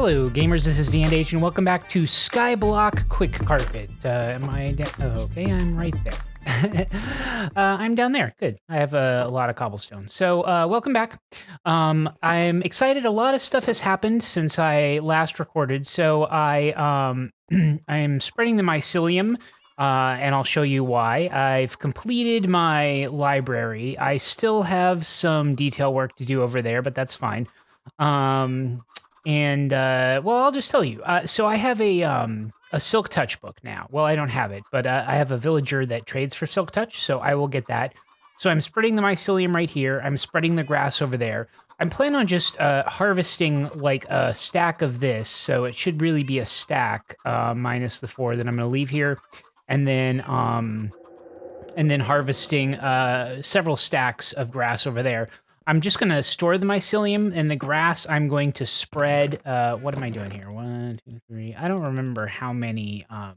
Hello, gamers. This is DAndH, and welcome back to SkyBlock Quickcarpet. Am I down? Oh, okay, I'm right there. I'm down there. Good. I have a lot of cobblestone. So, welcome back. I'm excited. A lot of stuff has happened since I last recorded. So I'm spreading the mycelium, and I'll show you why. I've completed my library. I still have some detail work to do over there, but that's fine. Well, I'll just tell you. So I have a Silk Touch book now. Well, I don't have it, but I have a villager that trades for Silk Touch, so I will get that. So I'm spreading the mycelium right here. I'm spreading the grass over there. I'm planning on just harvesting like a stack of this, so it should really be a stack minus the 4 that I'm going to leave here, and then harvesting several stacks of grass over there. I'm just going to store the mycelium, and the grass I'm going to spread. What am I doing here? 1, 2, 3. I don't remember how many I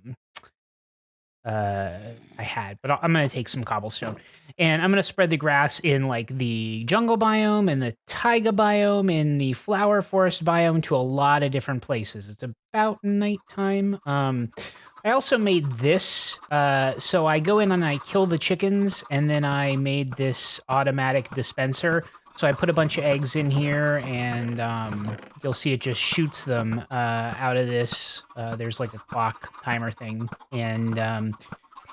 had, but I'm going to take some cobblestone. And I'm going to spread the grass in like the jungle biome and the taiga biome and the flower forest biome to a lot of different places. It's about nighttime. I also made this, so I go in and I kill the chickens, and then I made this automatic dispenser. So I put a bunch of eggs in here, and you'll see it just shoots them out of this. There's like a clock timer thing, and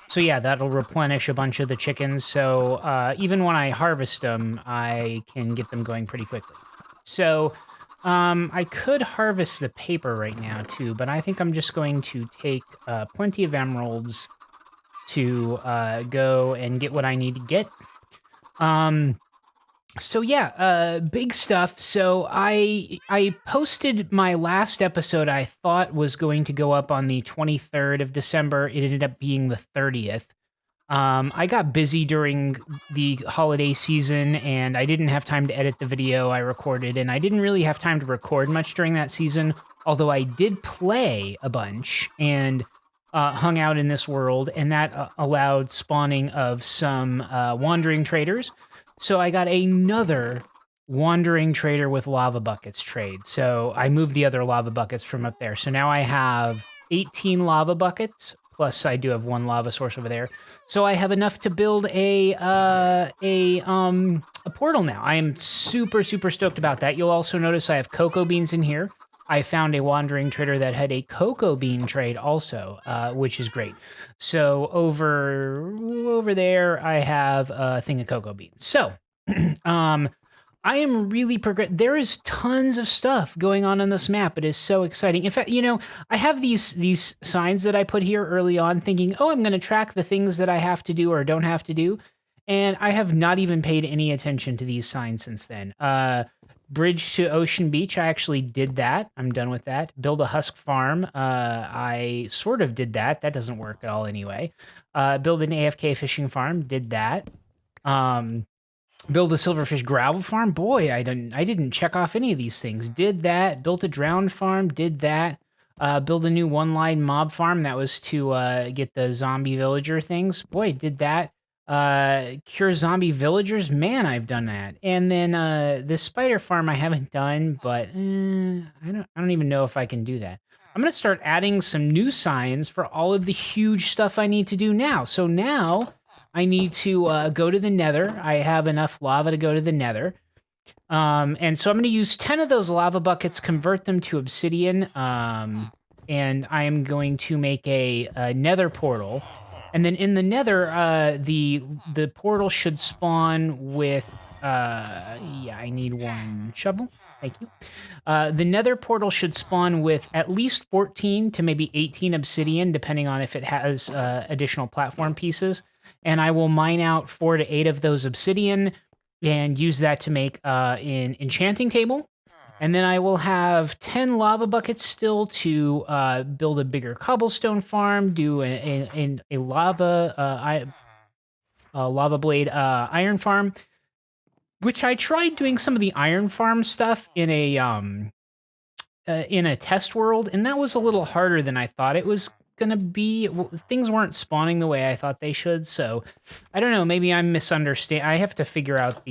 so yeah, that'll replenish a bunch of the chickens. So even when I harvest them, I can get them going pretty quickly. So I could harvest the paper right now too, but I think I'm just going to take plenty of emeralds to go and get what I need to get. So yeah, big stuff. So I posted my last episode. I thought was going to go up on the 23rd of December. It ended up being the 30th. I got busy during the holiday season, and I didn't have time to edit the video I recorded, and I didn't really have time to record much during that season, although I did play a bunch and hung out in this world, and that allowed spawning of some wandering traders. So I got another wandering trader with lava buckets trade. So I moved the other lava buckets from up there. So now I have 18 lava buckets, plus I do have 1 lava source over there. So I have enough to build a portal now. I am super stoked about that. You'll also notice I have cocoa beans in here. I found a wandering trader that had a cocoa bean trade also, which is great. So over there, I have a thing of cocoa beans. So I am really there is tons of stuff going on this map. It is so exciting. In fact, you know, I have these signs that I put here early on thinking, oh, I'm going to track the things that I have to do or don't have to do. And I have not even paid any attention to these signs since then. Bridge to Ocean Beach, I actually did that. I'm done with that. Build a husk farm. I sort of did that. That doesn't work at all anyway. Build an AFK fishing farm. Did that. Build a silverfish gravel farm. Boy, I didn't check off any of these things. Did that. Built a drowned farm. Did that. Build a new one-line mob farm. That was to get the zombie villager things. Boy, did that. Cure zombie villagers. Man, I've done that. And then this spider farm I haven't done, but I don't even know if I can do that. I'm gonna start adding some new signs for all of the huge stuff I need to do now. So now I need to go to the nether. I have enough lava to go to the nether. And so I'm going to use 10 of those lava buckets, convert them to obsidian, and I am going to make a nether portal. And then in the nether, the portal should spawn with... yeah, I need 1 shovel. Thank you. The nether portal should spawn with at least 14 to maybe 18 obsidian, depending on if it has additional platform pieces. And I will mine out 4 to 8 of those obsidian and use that to make an enchanting table. And then I will have 10 lava buckets still to build a bigger cobblestone farm, do a lava blade iron farm, which I tried doing some of the iron farm stuff in a test world, and that was a little harder than I thought it was gonna be. Things weren't spawning the way I thought they should, so I don't know, maybe I'm misunderstanding. I have to figure out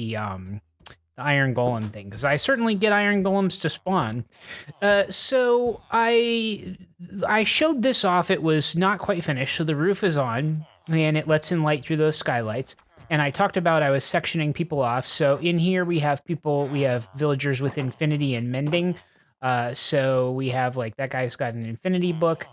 iron golem thing, because I certainly get iron golems to spawn. So I showed this off. It was not quite finished, so the roof is on, and it lets in light through those skylights. And I talked about I was sectioning people off. So in here we have villagers with infinity and mending. So we have like that guy's got an infinity book,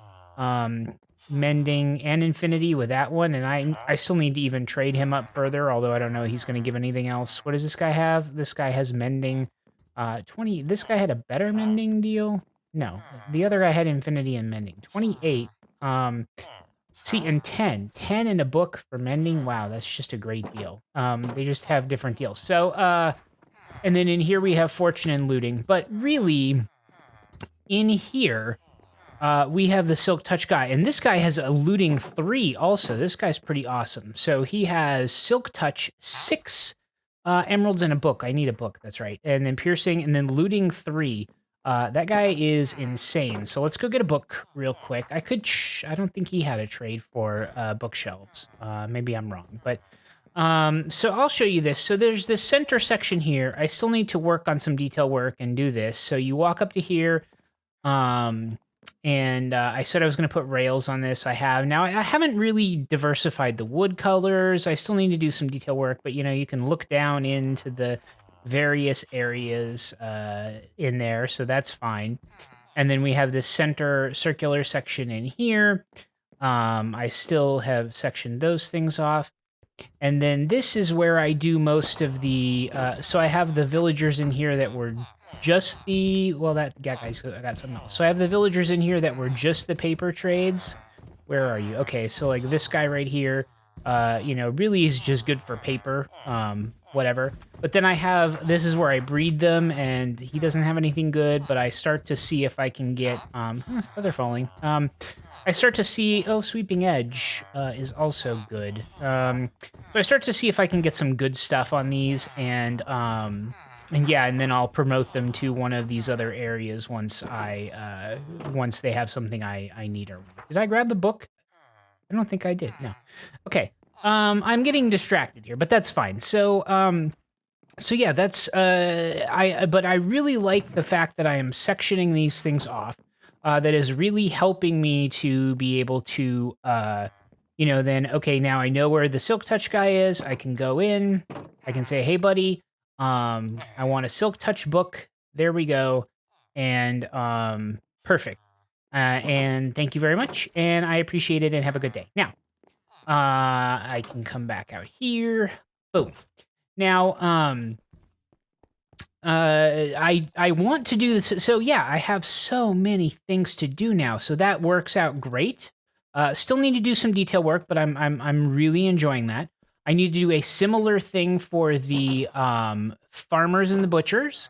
mending and infinity with that one, and I still need to even trade him up further, although I don't know he's going to give anything else. What does this guy have? This guy has mending 20. This guy had a better mending deal. No, the other guy had infinity and mending. 28. See, and 10 in a book for mending. Wow, that's just a great deal. They just have different deals. So and then in here we have fortune and looting, but really in here we have the Silk Touch guy, and this guy has a looting 3 also. This guy's pretty awesome. So he has Silk Touch 6 emeralds and a book. I need a book, that's right. And then piercing, and then looting 3. That guy is insane. So let's go get a book real quick. I don't think he had a trade for bookshelves. Maybe I'm wrong, but so I'll show you this. So there's this center section here. I still need to work on some detail work and do this. So you walk up to here. And I said I was going to put rails on this. I have. Now, I haven't really diversified the wood colors. I still need to do some detail work, but, you can look down into the various areas in there, so that's fine. And then we have this center circular section in here. I still have sectioned those things off. And then this is where I do most of the... so I have the villagers in here that were... just the, well, that guy's got something else. So I have the villagers in here that were just the paper trades. Where are you? Okay, so like this guy right here, really is just good for paper, whatever. But then I have, this is where I breed them, and he doesn't have anything good, but I start to see if I can get, feather falling. I start to see, sweeping edge is also good. So I start to see if I can get some good stuff on these, and yeah, and then I'll promote them to one of these other areas once once they have something I need. Or did I grab the book? I don't think I did. No. Okay. I'm getting distracted here, but that's fine. So yeah, that's but I really like the fact that I am sectioning these things off. That is really helping me to be able to then okay, now I know where the Silk Touch guy is. I can go in. I can say, "Hey, buddy, I want a Silk Touch book." There we go. And perfect. And thank you very much. And I appreciate it, and have a good day. Now, I can come back out here. Boom. Now, I want to do this. So yeah, I have so many things to do now. So that works out great. Still need to do some detail work, but I'm really enjoying that. I need to do a similar thing for the farmers and the butchers.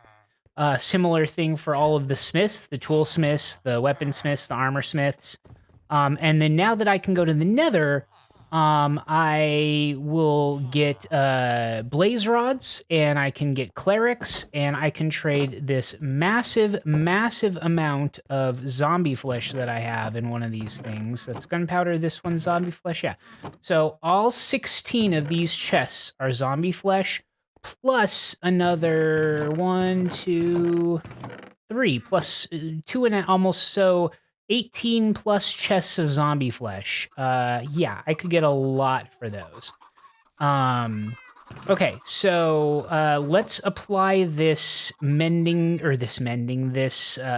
Similar thing for all of the smiths, the toolsmiths, the weaponsmiths, the armor smiths. And then now that I can go to the nether, I will get blaze rods, and I can get clerics, and I can trade this massive, massive amount of zombie flesh that I have in one of these things. That's gunpowder, this one's zombie flesh, yeah. So all 16 of these chests are zombie flesh, plus another 1, 2, 3, plus 2 and almost, so 18 plus chests of zombie flesh. Yeah, I could get a lot for those. Okay, so let's apply this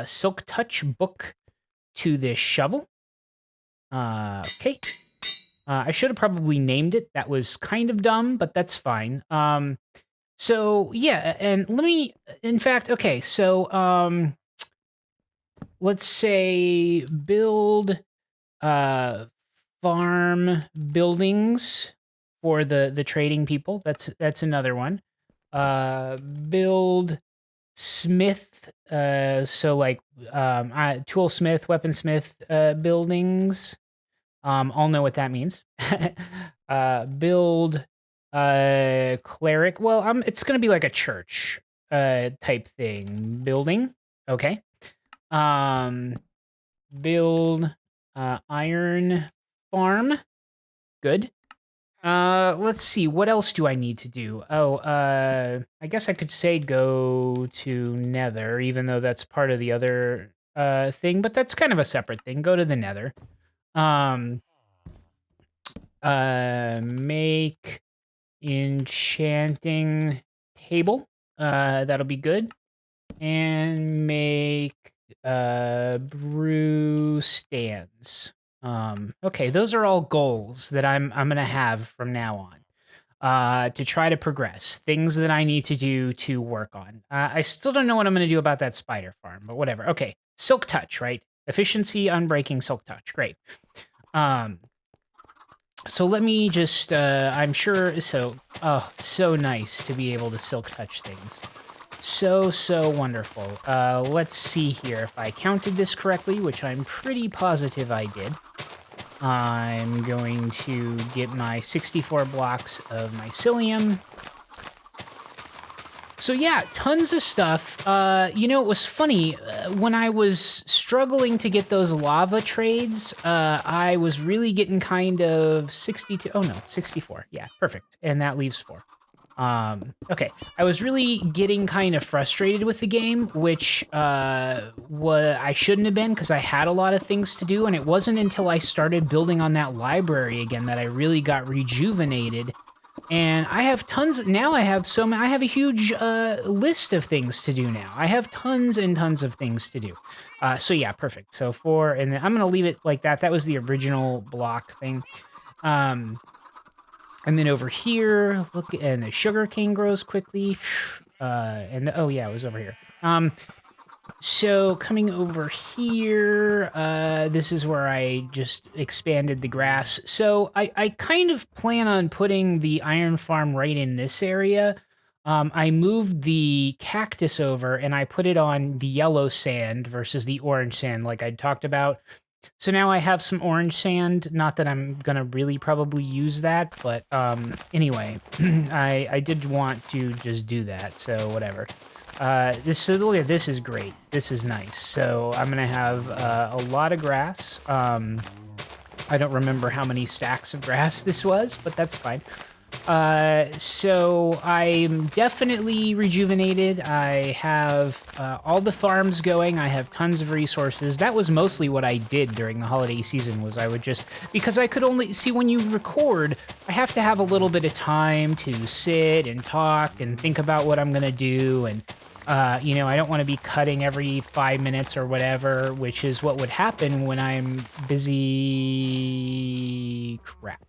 Silk Touch book to this shovel. Okay. I should have probably named it. That was kind of dumb, but that's fine. So yeah, and let me, in fact, okay, so let's say build farm buildings for the trading people. That's another one. Build smith, so like toolsmith, weaponsmith buildings. I'll know what that means. Build cleric. Well, it's gonna be like a church type thing. Building. Okay. Build iron farm. Good. Let's see. What else do I need to do? Oh, I guess I could say go to Nether, even though that's part of the other thing, but that's kind of a separate thing. Go to the Nether. Um, make enchanting table. That'll be good. And make brew stands. Okay, those are all goals that I'm gonna have from now on. To try to progress, things that I need to do to work on. I still don't know what I'm gonna do about that spider farm, but whatever. Okay, silk touch, right? Efficiency, unbreaking, silk touch. Great. So let me just, I'm sure, so nice to be able to silk touch things. So wonderful. Let's see here if I counted this correctly, which I'm pretty positive I did. I'm going to get my 64 blocks of mycelium. So yeah, tons of stuff. You know, it was funny, when I was struggling to get those lava trades, I was really getting kind of 62, oh no, 64, yeah, perfect, and that leaves 4. Okay, I was really getting kind of frustrated with the game, which I shouldn't have been because I had a lot of things to do, and it wasn't until I started building on that library again that I really got rejuvenated. And I have tons, now I have I have a huge list of things to do now. I have tons and tons of things to do. So yeah, perfect. So 4, and then I'm gonna leave it like that. That was the original block thing. And then over here, look, and the sugar cane grows quickly. Oh yeah, it was over here. So coming over here, this is where I just expanded the grass. So I kind of plan on putting the iron farm right in this area. I moved the cactus over and I put it on the yellow sand versus the orange sand like I talked about. So now I have some orange sand, not that I'm gonna really probably use that, but anyway, I did want to just do that, so whatever. Look at this is great. This is nice. So I'm gonna have a lot of grass. I don't remember how many stacks of grass this was, but that's fine. So I'm definitely rejuvenated. I have all the farms going. I have tons of resources. That was mostly what I did during the holiday season, was I would just, because I could only, see when you record, I have to have a little bit of time to sit and talk and think about what I'm gonna do, and you know, I don't want to be cutting every 5 minutes or whatever, which is what would happen when I'm busy. Crap.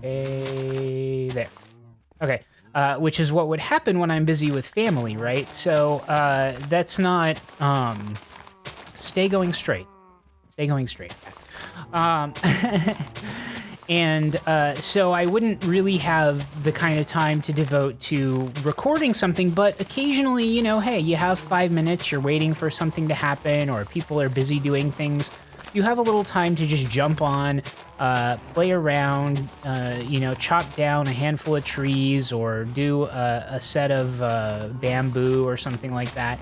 Okay, there. Okay, which is what would happen when I'm busy with family, right? So, that's not, stay going straight. Stay going straight. And so I wouldn't really have the kind of time to devote to recording something, but occasionally, you know, hey, you have 5 minutes, you're waiting for something to happen, or people are busy doing things. You have a little time to just jump on, play around, you know, chop down a handful of trees, or do a set of bamboo or something like that.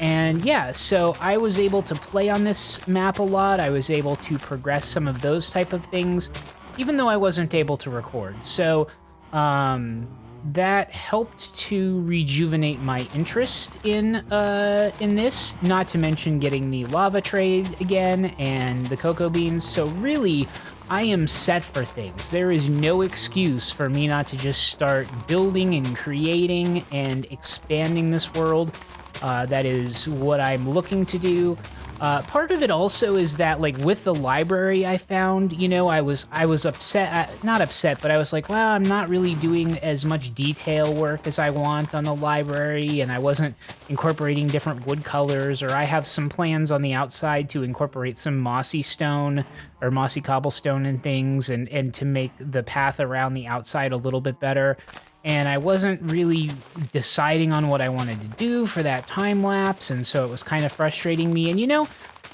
And yeah, so I was able to play on this map a lot. I was able to progress some of those type of things, even though I wasn't able to record. So that helped to rejuvenate my interest in this, not to mention getting the lava trade again and the cocoa beans. So really, I am set for things. There is no excuse for me not to just start building and creating and expanding this world. That is what I'm looking to do. Part of it also is that, like, with the library I found, you know, I was upset, not upset, but I was like, well, I'm not really doing as much detail work as I want on the library, and I wasn't incorporating different wood colors, or I have some plans on the outside to incorporate some mossy stone or mossy cobblestone and things, and to make the path around the outside a little bit better. And I wasn't really deciding on what I wanted to do for that time lapse, and so it was kind of frustrating me. And you know,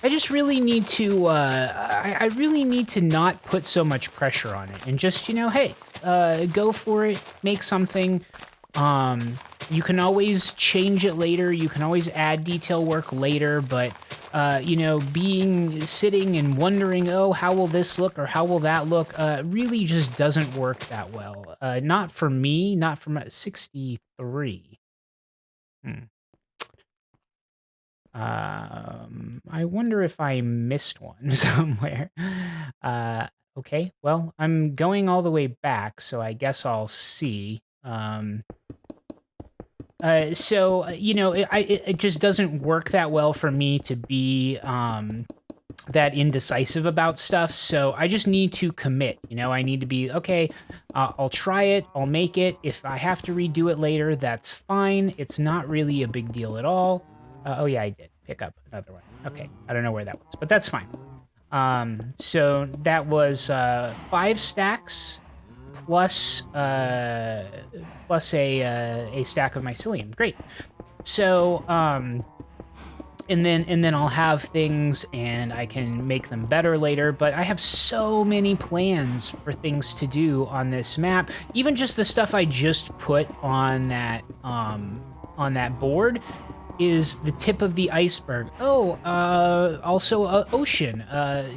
I just really need to, I really need to not put so much pressure on it, and just, you know, hey, go for it, make something. You can always change it later, you can always add detail work later, but you know, sitting and wondering, oh, how will this look or how will that look, really just doesn't work that well. Not for me, not for my 63. Hmm. I wonder if I missed one somewhere. Uh, okay, well, I'm going all the way back, so I guess I'll see. You know, it just doesn't work that well for me to be that indecisive about stuff. So I just need to commit. You know, I need to be okay. I'll try it. I'll make it. If I have to redo it later, that's fine. It's not really a big deal at all. Oh yeah, I did pick up another one. Okay, I don't know where that was, but that's fine. So that was 5 stacks plus plus a stack of mycelium. Great. So and then I'll have things and I can make them better later, but I have so many plans for things to do on this map. Even just the stuff I just put on that board is the tip of the iceberg. Oh, also ocean.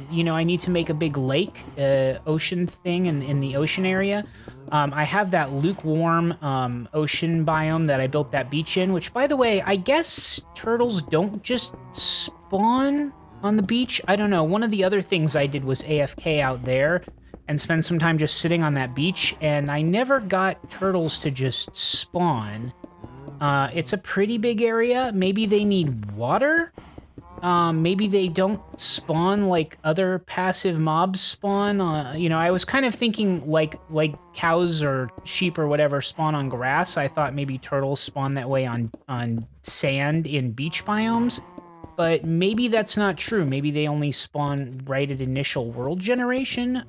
You know, I need to make a big lake, ocean thing in the ocean area. I have that lukewarm ocean biome that I built that beach in, which, by the way, I guess turtles don't just spawn on the beach. I don't know. One of the other things I did was AFK out there and spend some time just sitting on that beach, and I never got turtles to just spawn. It's a pretty big area. Maybe they need water. Maybe they don't spawn like other passive mobs spawn. You know, I was kind of thinking like cows or sheep or whatever spawn on grass. I thought maybe turtles spawn that way on sand in beach biomes. But maybe that's not true. Maybe they only spawn right at initial world generation.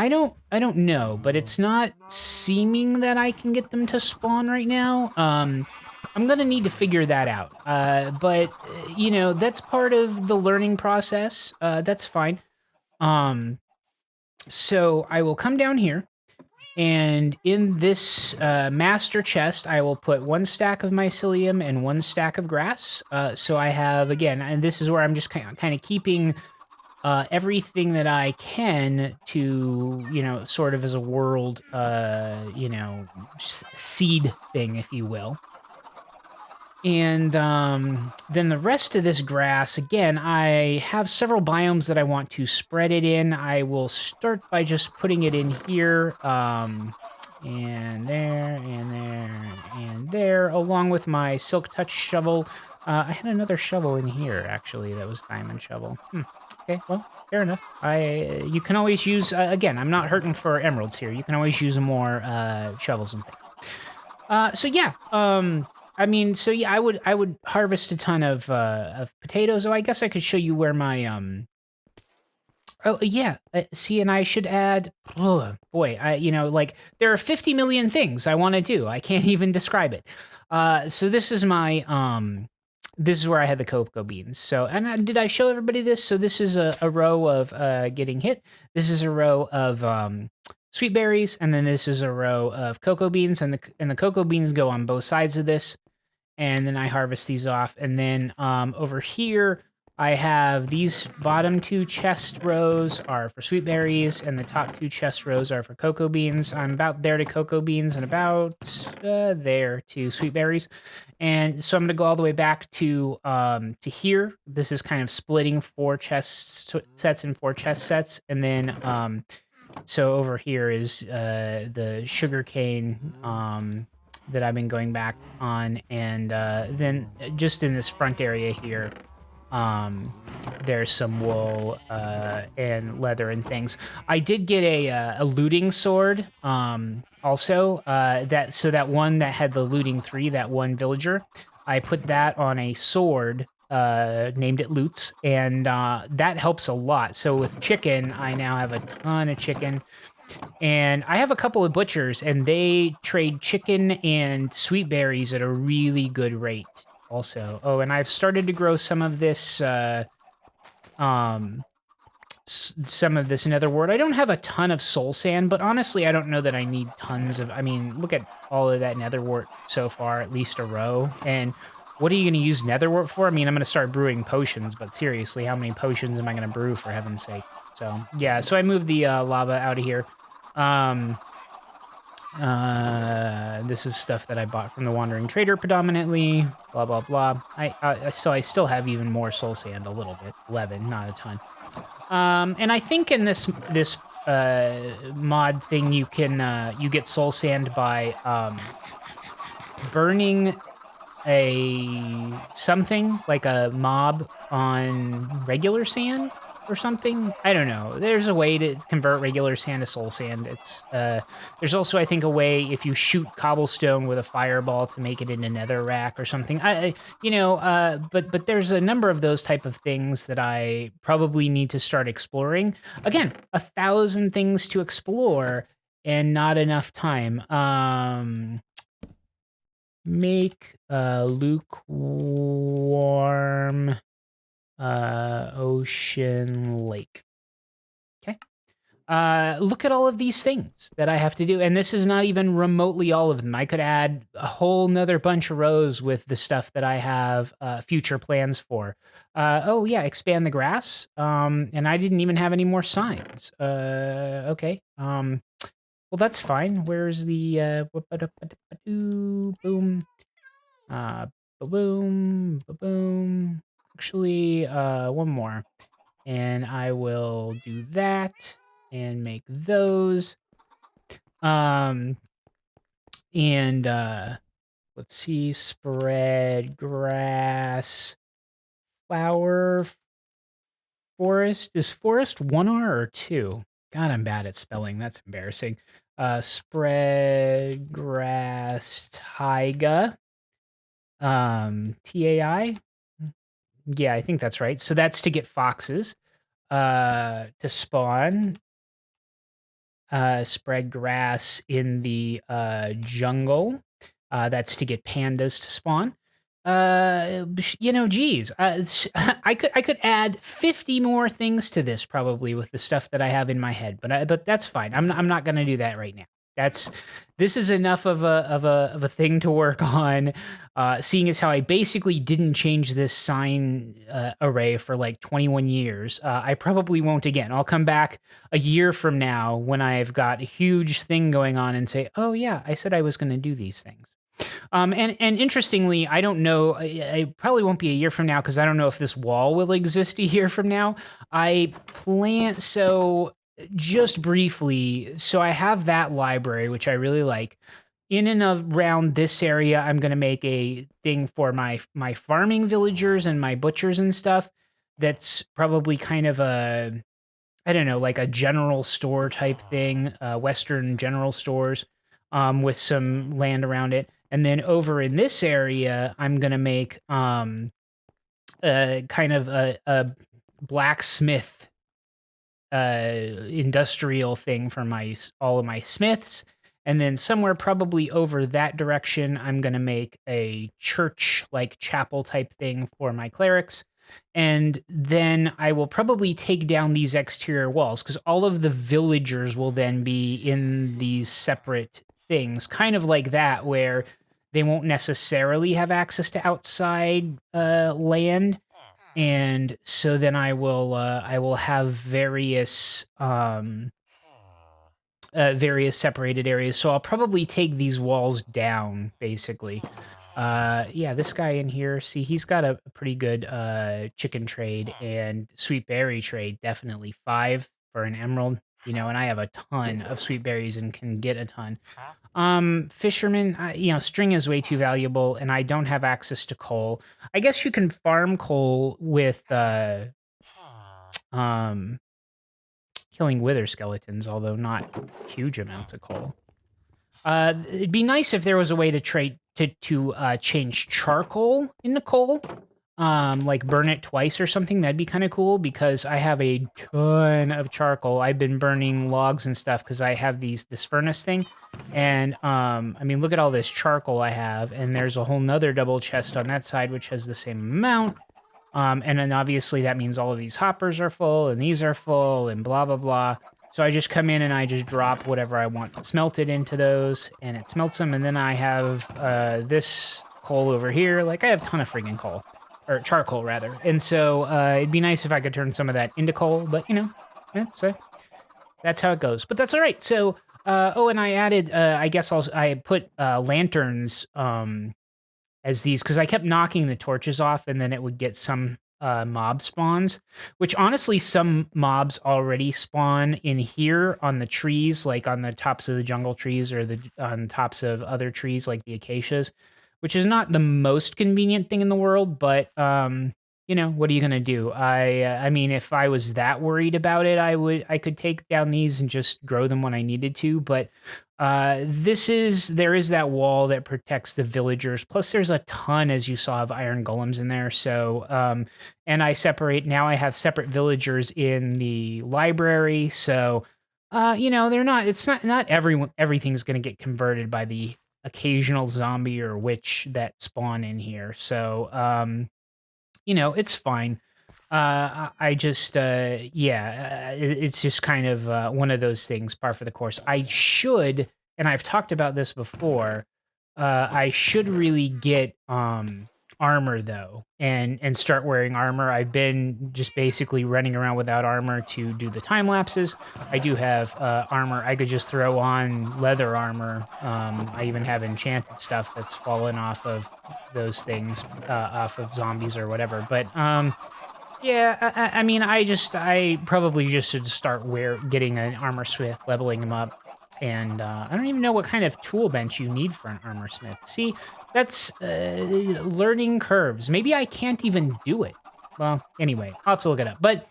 I don't know, but it's not seeming that I can get them to spawn right now. I'm gonna need to figure that out. But you know, that's part of the learning process. That's fine. So I will come down here, and in this master chest, I will put 1 stack of mycelium and 1 stack of grass. So I have, again, and this is where I'm just kind of keeping everything that I can to, you know, sort of as a world, you know, seed thing, if you will. And then the rest of this grass, again, I have several biomes that I want to spread it in. I will start by just putting it in here, and there, and there, and there, along with my Silk Touch shovel. I had another shovel in here, actually, that was Diamond Shovel. Okay, well, fair enough. You can always use, again, I'm not hurting for emeralds here. You can always use more shovels and things. So yeah, I mean, so yeah, I would harvest a ton of potatoes. Oh, I guess I could show you where my oh yeah, see, and I should add. Oh boy, you know, like there are 50 million things I want to do. I can't even describe it. So this is my this is where I had the cocoa beans. So, and did I show everybody this? So this is a row of getting hit. This is a row of sweet berries, and then this is a row of cocoa beans, and the cocoa beans go on both sides of this. And then I harvest these off, and then over here I have these bottom 2 chest rows are for sweet berries, and the top 2 chest rows are for cocoa beans. I'm about there to cocoa beans and about there to sweet berries. And so I'm going to go all the way back to here. This is kind of splitting 4 chest sets and 4 chest sets. And then so over here is the sugarcane that I've been going back on. And then just in this front area here, there's some wool and leather and things. I did get a looting sword also, that one that had the looting 3, that one villager, I put that on a sword, named it Loots, and that helps a lot. So with chicken, I now have a ton of chicken. And I have a couple of butchers, and they trade chicken and sweet berries at a really good rate also. Oh, and I've started to grow some of this nether wart. I don't have a ton of soul sand, but honestly, I don't know that I need tons of, I mean, look at all of that nether wart so far, at least a row. And What are you going to use netherwort for? I mean, I'm going to start brewing potions, but seriously, how many potions am I going to brew, for heaven's sake? So, yeah, so I moved the lava out of here. This is stuff that I bought from the Wandering Trader predominantly, blah, blah, blah. So I still have even more soul sand, a little bit, 11, not a ton. And I think in this mod thing, you can you get soul sand by burning something like a mob on regular sand or something. I don't know. There's a way to convert regular sand to soul sand. It's there's also, I think, a way if you shoot cobblestone with a fireball to make it into netherrack or something. But there's a number of those type of things that I probably need to start exploring. Again, 1,000 things to explore and not enough time. Make lukewarm ocean lake. Okay. Look at all of these things that I have to do. And this is not even remotely all of them. I could add a whole nother bunch of rows with the stuff that I have future plans for. Oh, yeah, expand the grass. And I didn't even have any more signs. Okay. Well, that's fine. Where's the boom? Boom, boom. Actually, one more. And I will do that and make those. And let's see, spread grass, flower, forest. Is forest 1R or 2? God, I'm bad at spelling. That's embarrassing. Spread grass, taiga. TAI? Yeah, I think that's right. So that's to get foxes to spawn. Spread grass in the jungle. That's to get pandas to spawn. Geez, I could add 50 more things to this probably with the stuff that I have in my head, but that's fine. I'm not gonna do that right now. This is enough of a thing to work on. Seeing as how I basically didn't change this sign array for like 21 years, I probably won't again. I'll come back a year from now when I've got a huge thing going on and say, oh yeah, I said I was going to do these things. And interestingly, I don't know. I probably won't be a year from now because I don't know if this wall will exist a year from now. I plan so just briefly. So I have that library, which I really like. In and around this area, I'm going to make a thing for my farming villagers and my butchers and stuff. That's probably kind of a, I don't know, like a general store type thing, Western general stores, with some land around it. And then over in this area, I'm going to make kind of a blacksmith industrial thing for all of my smiths. And then somewhere probably over that direction, I'm going to make a church, like chapel type thing for my clerics. And then I will probably take down these exterior walls because all of the villagers will then be in these separate things, kind of like that, where they won't necessarily have access to outside land. And so then I will have various separated areas. So I'll probably take these walls down, basically. Yeah, this guy in here, see, he's got a pretty good chicken trade and sweet berry trade, definitely 5 for an emerald, and I have a ton of sweet berries and can get a ton. Fisherman, string is way too valuable, and I don't have access to coal. I guess you can farm coal with killing wither skeletons, although not huge amounts of coal. It'd be nice if there was a way to change charcoal into coal, like burn it twice or something. That'd be kind of cool because I have a ton of charcoal. I've been burning logs and stuff because I have this furnace thing, and I mean, look at all this charcoal I have, and there's a whole nother double chest on that side which has the same amount. And then obviously that means all of these hoppers are full and these are full and blah blah blah. So I just come in and I just drop whatever I want smelted into those, and it smelts them, and then I have this coal over here. Like, I have a ton of friggin' coal. Or charcoal, rather. And so it'd be nice if I could turn some of that into coal, but, you know, that's how it goes. But that's all right. So, and I added, I guess I put lanterns as these, because I kept knocking the torches off, and then it would get some mob spawns, which honestly, some mobs already spawn in here on the trees, like on the tops of the jungle trees or on tops of other trees like the acacias, which is not the most convenient thing in the world, but you know, what are you gonna do? I mean, if I was that worried about it, I could take down these and just grow them when I needed to, but there is that wall that protects the villagers. Plus, there's a ton, as you saw, of iron golems in there. So, and I have separate villagers in the library. So, you know, not everything's going to get converted by the occasional zombie or witch that spawn in here. So, you know, it's fine. I just, it's just kind of one of those things, par for the course. I should, and I've talked about this before, I should really get armor though, and start wearing armor. I've been just basically running around without armor to do the time lapses. I do have armor. I could just throw on leather armor. I even have enchanted stuff that's fallen off of those things, off of zombies or whatever. But yeah, I mean, I probably just should start getting an armor smith, leveling him up, and I don't even know what kind of tool bench you need for an armor smith. See, that's learning curves. Maybe I can't even do it. Well, anyway, I'll have to look it up. But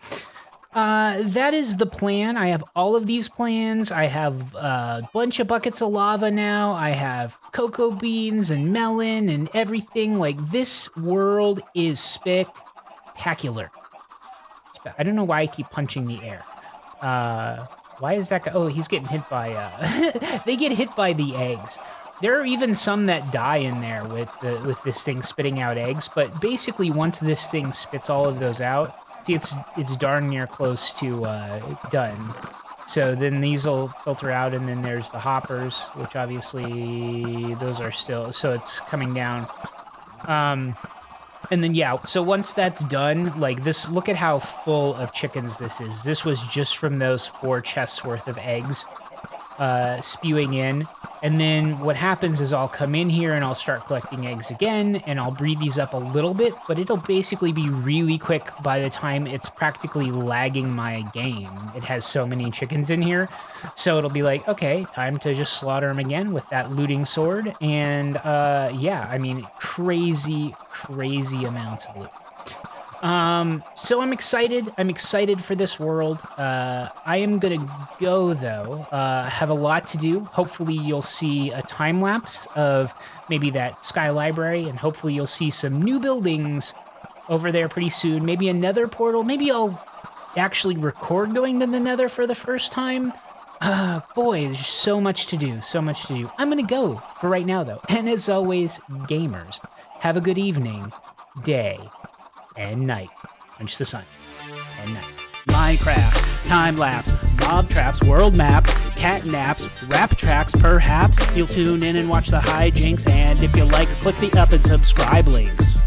that is the plan. I have all of these plans. I have a bunch of buckets of lava now. I have cocoa beans and melon and everything. Like, this world is spectacular. I don't know why I keep punching the air. Why is that guy? Oh, he's getting hit by, they get hit by the eggs. There are even some that die in there with this thing spitting out eggs, but basically once this thing spits all of those out, see, it's darn near close to done. So then these will filter out, and then there's the hoppers, which obviously those are still, so it's coming down. And then, yeah, so once that's done, like this, look at how full of chickens this is. This was just from those 4 chests worth of eggs spewing in. And then what happens is I'll come in here and I'll start collecting eggs again, and I'll breed these up a little bit, but it'll basically be really quick by the time it's practically lagging my game. It has so many chickens in here. So it'll be like, okay, time to just slaughter them again with that looting sword. And yeah, I mean, crazy amounts of loot. So I'm excited. I'm excited for this world. I am gonna go though. Have a lot to do. Hopefully you'll see a time lapse of maybe that Sky Library, and hopefully you'll see some new buildings over there pretty soon. Maybe a Nether portal. Maybe I'll actually record going to the Nether for the first time. Boy, there's so much to do. So much to do. I'm gonna go for right now though. And as always, gamers, have a good evening, day, and night. Punch the sun. And night. Minecraft, time-lapse, mob traps, world maps, cat naps, rap tracks, perhaps. You'll tune in and watch the hijinks, and if you like, click the up and subscribe links.